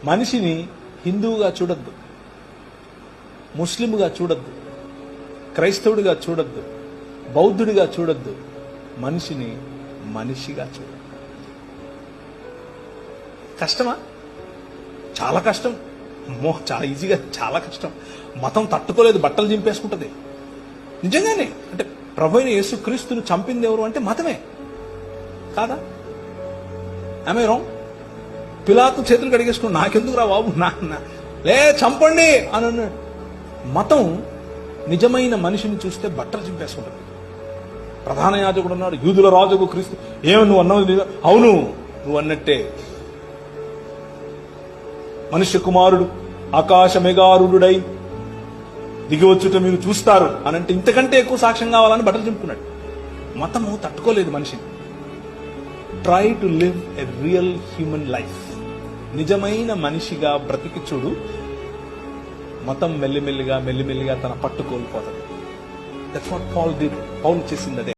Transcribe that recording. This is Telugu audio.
మనిషిని హిందువుగా చూడొద్దు, ముస్లింగా చూడొద్దు, క్రైస్తవుడిగా చూడొద్దు, బౌద్ధుడిగా చూడొద్దు. మనిషిని మనిషిగా చూడొద్దు. కష్టమా? చాలా కష్టం. చాలా ఈజీగా, చాలా కష్టం. మతం తట్టుకోలేదు, బట్టలు చింపేసుకుంటుంది. నిజంగానే. అంటే ప్రభు అయిన యేసుక్రీస్తును చంపింది ఎవరు అంటే మతమే కాదా? ఆమె రాంగ్? పిలాతు చేతులు కడిగేసుకుని నాకెందుకు రా బాబు, లే చంపండి అని అన్నాడు. మతం నిజమైన మనిషిని చూస్తే బట్టలు చింపేసుకుంటుంది. ప్రధాన యాజకుడు అన్నాడు, యూదుల రాజుకు క్రీస్తు. ఏమో నువ్వు అన్నది? అవును, నువ్వు అన్నట్టే. మనుష్య కుమారుడు ఆకాశ మేఘారుడై దిగివచ్చుట మీరు చూస్తారు అని అంటే ఇంతకంటే ఎక్కువ సాక్ష్యం కావాలని బట్టలు చింపుకున్నాడు. మతము తట్టుకోలేదు మనిషిని. Try to live a real human life. నిజమైన మనిషిగా బ్రతికి చూడు. మతం మెల్లిమెల్లిగా తన పట్టు కోల్పోతుంది. That's what Paul did. Paul చేసింది అదే.